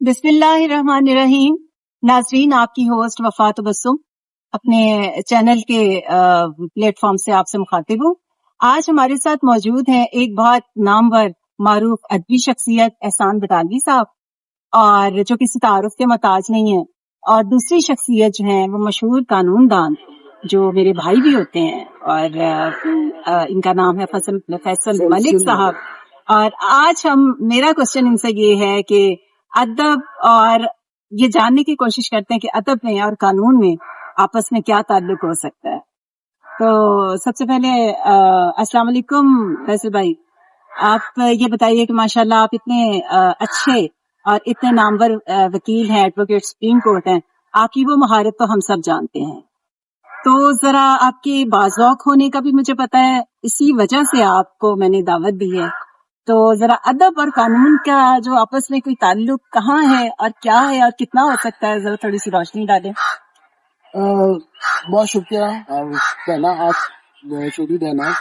بسم اللہ الرحمن الرحیم. ناظرین، آپ کی ہوسٹ وفا تبسم اپنے چینل کے پلیٹ فارم سے آپ سے مخاطب ہوں. آج ہمارے ساتھ موجود ہیں ایک بہت نامور معروف ادبی شخصیت احسان بٹالوی صاحب، اور جو کسی تعارف کے محتاج نہیں ہیں. اور دوسری شخصیت جو ہیں وہ مشہور قانون دان جو میرے بھائی بھی ہوتے ہیں، اور ان کا نام ہے فیصل ملک صاحب. اور آج میرا کوشچن ان سے یہ ہے کہ ادب، اور یہ جاننے کی کوشش کرتے ہیں کہ ادب میں اور قانون میں آپس میں کیا تعلق ہو سکتا ہے. تو سب سے پہلے السلام علیکم فیصل بھائی. آپ یہ بتائیے کہ ماشاءاللہ آپ اتنے اچھے اور اتنے نامور وکیل ہیں، ایڈوکیٹ سپریم کورٹ ہیں، آپ کی وہ مہارت تو ہم سب جانتے ہیں. تو ذرا آپ کے باذوق ہونے کا بھی مجھے پتا ہے، اسی وجہ سے آپ کو میں نے دعوت دی ہے. تو ذرا ادب اور قانون کا جو آپس میں کوئی تعلق کہاں ہے اور کیا ہے اور کتنا ہو سکتا ہے، ذرا تھوڑی سی روشنی ڈالیں. بہت شکریہ پہلا آپ شروع دینا.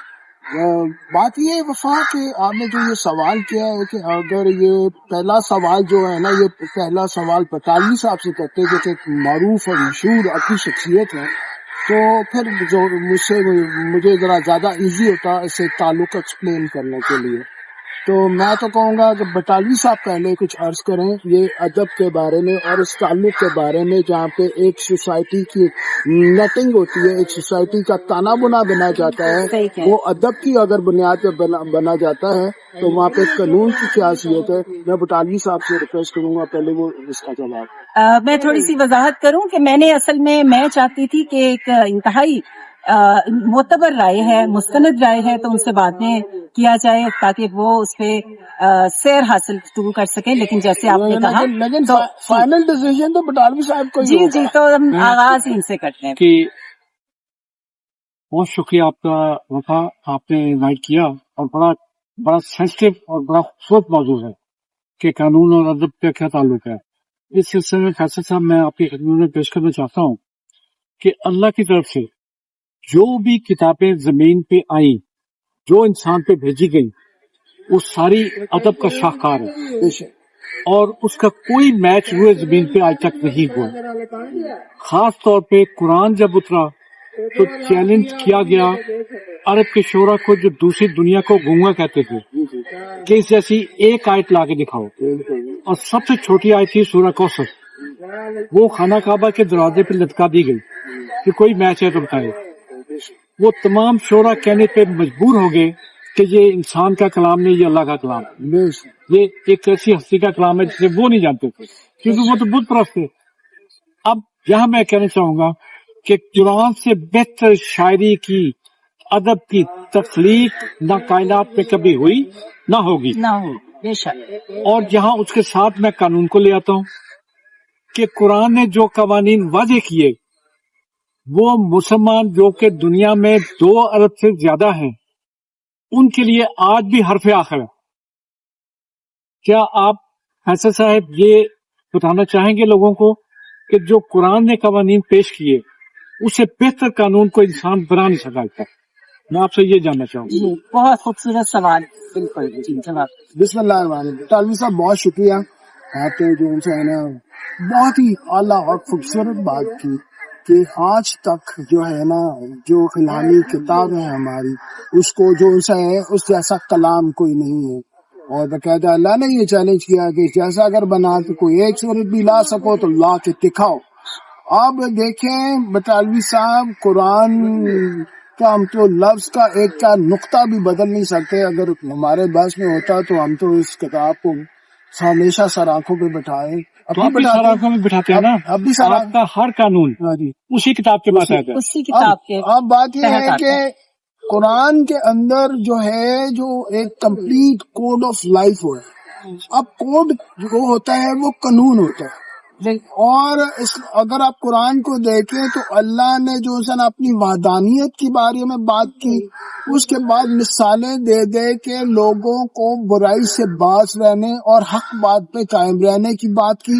بات یہ ہے وفا کہ آپ نے جو یہ سوال کیا ہے کہ اگر یہ پہلا سوال جو ہے نا، یہ پہلا سوال بٹالوی صاحب سے کرتے جو کہ ایک معروف اور مشہور اپنی شخصیت ہے، تو پھر جو مجھے ذرا زیادہ ایزی ہوتا اسے تعلق ایکسپلین کرنے کے لیے. تو میں تو کہوں گا کہ بٹالوی صاحب پہلے کچھ عرض کریں یہ ادب کے بارے میں اور اس تعلق کے بارے میں، جہاں پہ ایک سوسائٹی کی نیٹنگ ہوتی ہے، ایک سوسائٹی کا تانا بنا بنا جاتا ہے، وہ ادب کی اگر بنیاد پہ بنا جاتا ہے تو وہاں پہ قانون کی کیا حیثیت ہے. میں بٹالوی صاحب سے ریکویسٹ کروں گا پہلے وہ اس کا جواب. میں تھوڑی سی وضاحت کروں کہ میں چاہتی تھی کہ ایک انتہائی معتبر رائے ہے، مستند رائے ہے، تو ان سے بعد میں کیا جائے تاکہ وہ اس پہ سیر حاصل شروع کر سکیں. لیکن جیسے آپ نے کہا لیکن فائنل ڈیسیژن تو بٹالوی صاحب کو جی تو ہم آغاز ان سے کرتے ہیں. کہ بہت شکریہ آپ کا وفا، آپ نے انوائٹ کیا، اور بڑا سینسٹیو اور بڑا خوبصورت موضوع ہے کہ قانون اور ادب کا کیا تعلق ہے. اس سلسلے میں فیصل صاحب میں آپ کی خدمت میں پیش کرنا چاہتا ہوں کہ اللہ کی طرف سے جو بھی کتابیں زمین پہ آئیں، جو انسان پہ بھیجی گئی، وہ ساری ادب کا شاہکار ہے، اور اس کا کوئی میچ ہوئے زمین پہ آج تک نہیں ہوا. خاص طور پہ قرآن جب اترا تو چیلنج کیا گیا عرب کے شعراء کو جو دوسری دنیا کو گونگا کہتے تھے کہ اس جیسی ایک آیت لا کے دکھاؤ. اور سب سے چھوٹی آیت تھی سورہ کوثر، وہ خانہ کعبہ کے دروازے پہ لٹکا دی گئی کہ کوئی میچ ہے تو بتائے. وہ تمام شعراء کہنے پہ مجبور ہو گئے کہ یہ انسان کا کلام نہیں، یہ اللہ کا کلام، یہ ایک ایسی ہستی کا کلام ہے جسے وہ نہیں جانتے تھے کیونکہ وہ تو بت پرست تھے. اب یہاں میں کہنا چاہوں گا کہ قرآن سے بہتر شاعری کی، ادب کی تخلیق نہ کائنات میں کبھی ہوئی نہ ہوگی. بے شک. اور جہاں اس کے ساتھ میں قانون کو لے آتا ہوں کہ قرآن نے جو قوانین واضح کیے، وہ مسلمان جو کہ دنیا میں 2 ارب سے زیادہ ہیں، ان کے لیے آج بھی حرف آخر ہے. کیا آپ فیصل صاحب یہ بتانا چاہیں گے لوگوں کو کہ جو قرآن نے قوانین پیش کیے، اسے بہتر قانون کو انسان بنا نہیں سکتا؟ میں آپ سے یہ جاننا چاہوں گا. بہت خوبصورت سوال. بالکل جی جواب. بسم اللہ الرحمن الرحیم. طالوی صاحب بہت شکریہ، آپ نے جو ان سے ہے نا بہت ہی اعلیٰ اور خوبصورت بات کی کہ آج تک جو ہے نا جو الہامی کتاب ہے ہماری، اس کو جو ان سے ہے اس جیسا کلام کوئی نہیں ہے. اور باقاعدہ اللہ نے یہ چیلنج کیا کہ جیسا اگر بنا تو کوئی ایک صورت بھی لا سکو تو لا کے دکھاؤ. آپ دیکھیں بٹالوی صاحب، قرآن کا ہم تو لفظ کا ایک کا نقطہ بھی بدل نہیں سکتے. اگر ہمارے بس میں ہوتا تو ہم تو اس کتاب کو ہمیشہ سر آنکھوں پہ بٹھائے. سر آنکھوں میں بٹھاتے ہیں نا. اب بھی آپ کا ہر قانون اسی کتاب کے پاس آتا ہے. اسی کتاب کے. اب بات یہ ہے کہ قرآن کے اندر جو ہے جو ایک کمپلیٹ کوڈ آف لائف ہو ہے. اب کوڈ جو ہوتا ہے وہ قانون ہوتا ہے. اور اگر آپ قرآن کو دیکھیں تو اللہ نے جو اپنی وحدانیت کے بارے میں بات کی، اس کے بعد مثالیں دے دے کے لوگوں کو برائی سے باز رہنے اور حق بات پہ قائم رہنے کی بات کی.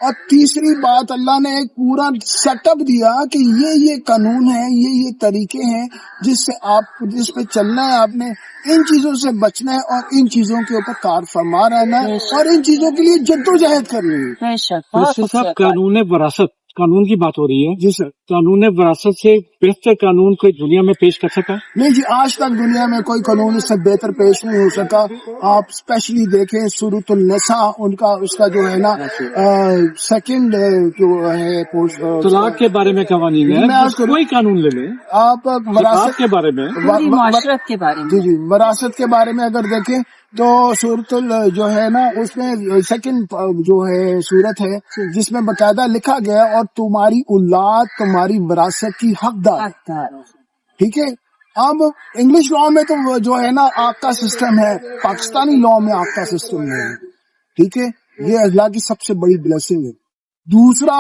اور تیسری بات اللہ نے ایک پورا سیٹ اپ دیا کہ یہ قانون ہے، یہ طریقے ہیں جس پہ چلنا ہے، آپ نے ان چیزوں سے بچنا ہے اور ان چیزوں کے اوپر کار فرما رہنا ہے اور ان چیزوں کے لیے جدوجہد کرنی ہے۔ بے شک، رشید صاحب، قانون وراثت، قانون کی بات ہو رہی ہے جی سر۔ قانون وراثت سے بہتر قانون کوئی دنیا میں پیش کر سکا؟ نہیں جی، آج تک دنیا میں کوئی قانون اس سے بہتر پیش نہیں ہو سکا۔ آپ اسپیشلی دیکھیں سورۃ النساء، اس کا جو ہے نا سیکنڈ جو ہے طلاق کے بارے میں قوانین ہے، میں عرض کروں، کوئی قانون لے لیں، آپ زکوٰۃ وراثت کے بارے میں، پوری معاشرت کے بارے میں۔ جی وراثت کے بارے میں اگر دیکھیں تو جو ہے نا اس میں سیکنڈ جو ہے صورت ہے جس میں باقاعدہ لکھا گیا اور تمہاری اولاد تمہاری وراثت کی حقدار، ٹھیک ہے۔ اب انگلش لا میں تو جو ہے نا آگ کا سسٹم ہے، پاکستانی لا میں آگ کا سسٹم نہیں ہے، ٹھیک ہے۔ یہ اللہ کی سب سے بڑی بلیسنگ ہے۔ دوسرا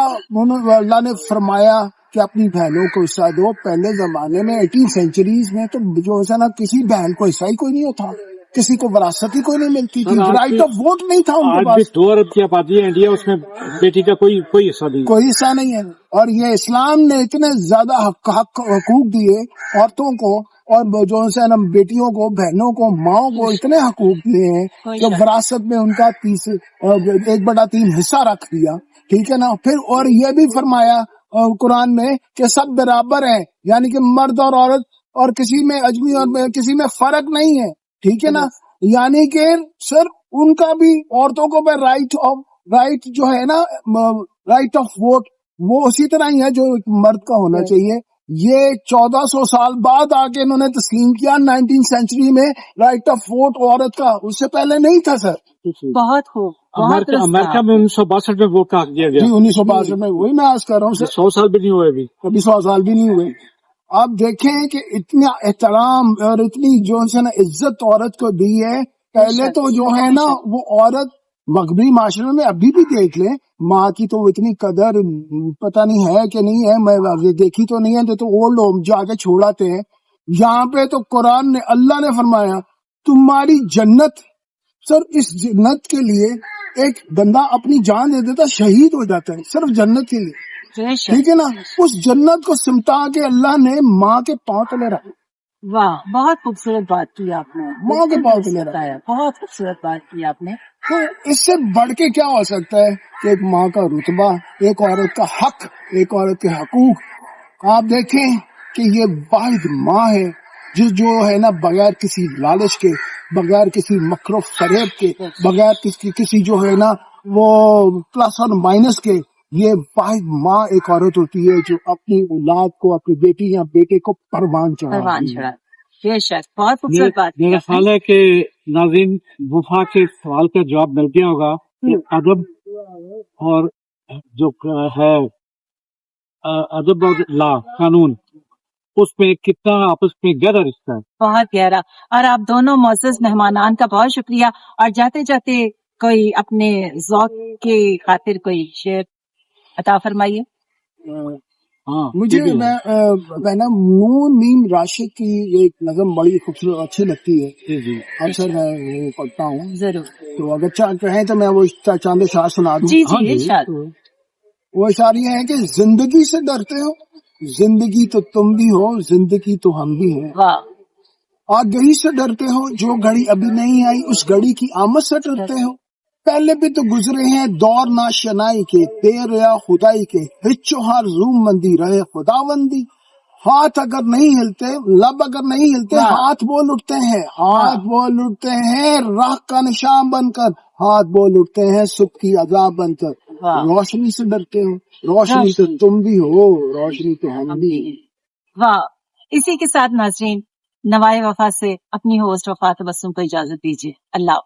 اللہ نے فرمایا کہ اپنی بہنوں کو حصہ دو۔ پہلے زمانے میں 18 سینچریز میں تو جو ہے نا کسی بہن کو حصہ ہی کوئی نہیں ہوتا، کسی کو وراثت ہی کوئی نہیں ملتی تھی، رائٹ آف ووٹ نہیں تھا ان کے آج پاس۔ بھی 2 ارب کی آبادی ہے انڈیا، اس میں بیٹی کا کوئی حصہ نہیں۔ کوئی حصہ نہیں ہے، اور یہ اسلام نے اتنے زیادہ حقوق دیے عورتوں کو، اور جو ہے نا بیٹیوں کو، بہنوں کو، ماؤں کو اتنے حقوق دیے ہیں کہ وراثت میں ان کا 1/3 حصہ رکھ دیا، ٹھیک ہے نا۔ پھر اور یہ بھی فرمایا قرآن میں کہ سب برابر ہیں، یعنی کہ مرد اور عورت، اور کسی میں اجمی اور کسی میں فرق نہیں ہے، ٹھیک ہے نا۔ یعنی کہ سر ان کا بھی عورتوں کو بھی رائٹ جو ہے نا رائٹ آف ووٹ وہ اسی طرح ہی ہے جو ایک مرد کا ہونا چاہیے۔ یہ 1400 سال بعد آ کے انہوں نے تسلیم کیا 19 سینچری میں رائٹ آف ووٹ عورت کا، اس سے پہلے نہیں تھا سر۔ بہت خوب، امریکہ میں 1962 میں ووٹ کا حق دیا گیا، جی 1962 میں، وہی میں آج کر رہا ہوں سر، 100 سال بھی نہیں ہوئے ابھی، کبھی 100 سال بھی نہیں ہوئے۔ آپ دیکھیں کہ اتنا احترام اور اتنی جو ہے نا عزت عورت کو دی ہے۔ پہلے تو جو ہے نا وہ عورت مغربی معاشرے میں ابھی بھی دیکھ لیں، ماں کی تو اتنی قدر پتہ نہیں ہے کہ نہیں ہے، میں دیکھی تو نہیں ہے، تو اولڈ ہوم جا کے چھوڑاتے ہیں۔ یہاں پہ تو قرآن نے، اللہ نے فرمایا تمہاری جنت، سر اس جنت کے لیے ایک بندہ اپنی جان دے دیتا، شہید ہو جاتا ہے صرف جنت کے لیے، ٹھیک ہے نا۔ اس جنت کو سمٹا کے اللہ نے ماں کے پاؤں تلے رکھا۔ واہ، بہت خوبصورت بات کی آپ نے، ماں کے پاؤں تلے رکھا۔ بہت خوبصورت بات کی آپ نے۔ تو اس سے بڑھ کے کیا ہو سکتا ہے کہ ایک ماں کا رتبہ، ایک عورت کا حق، ایک عورت کے حقوق۔ آپ دیکھیں کہ یہ واحد ماں ہے جو ہے نا بغیر کسی لالچ کے، بغیر کسی مکر و فریب کے، بغیر کسی جو ہے نا وہ پلس اور مائنس کے، یہ واحد ماں ایک عورت ہوتی ہے جو اپنی اولاد کو، اپنی بیٹی یا بیٹے کو پروان چڑھا۔ بے شک، بہت خوبصورت بات۔ میرا خیال ہے کہ ناظرین وفا کے سوال کا جواب مل گیا ہوگا کہ ادب اور جو ہے ادب اور لا قانون، اس میں کتنا آپس میں گہرا رشتہ ہے، بہت گہرا۔ اور آپ دونوں معزز مہمانان کا بہت شکریہ۔ اور جاتے جاتے کوئی اپنے ذوق کی خاطر کوئی شعر عطا فرمائیے۔ مجھے میں نا نون میم راشد کی ایک نظم بڑی خوبصورت اچھی لگتی ہے، اکثر میں وہ پڑھتا ہوں، ضرور، تو اگر کہیں تو میں وہ چاند اشعار سنا دوں۔ جی جی ارشاد۔ وہ اشعار یہ ہے کہ زندگی سے ڈرتے ہو، زندگی تو تم بھی ہو، زندگی تو ہم بھی ہیں۔ واہ، آگہی سے ڈرتے ہو، جو گھڑی ابھی نہیں آئی اس گھڑی کی آمد سے ڈرتے ہو۔ پہلے بھی تو گزرے ہیں دور ناشنائی کے، بے ریا خدائی کے، ہچو ہار زوم مندی رہے خداوندی۔ ہاتھ اگر نہیں ہلتے، لب اگر نہیں ہلتے، ہاتھ بول اٹھتے ہیں، ہاتھ بول اٹھتے ہیں راہ کا نشان بن کر، ہاتھ بول اٹھتے ہیں صبح کی عذاب بن کر۔ روشنی سے ڈرتے ہو، روشنی تو تم بھی ہو، روشنی تو ہم بھی۔ واہ، اسی کے ساتھ ناظرین نوائے وفا سے اپنی ہوسٹ وفا تبسم کو اجازت دیجیے۔ اللہ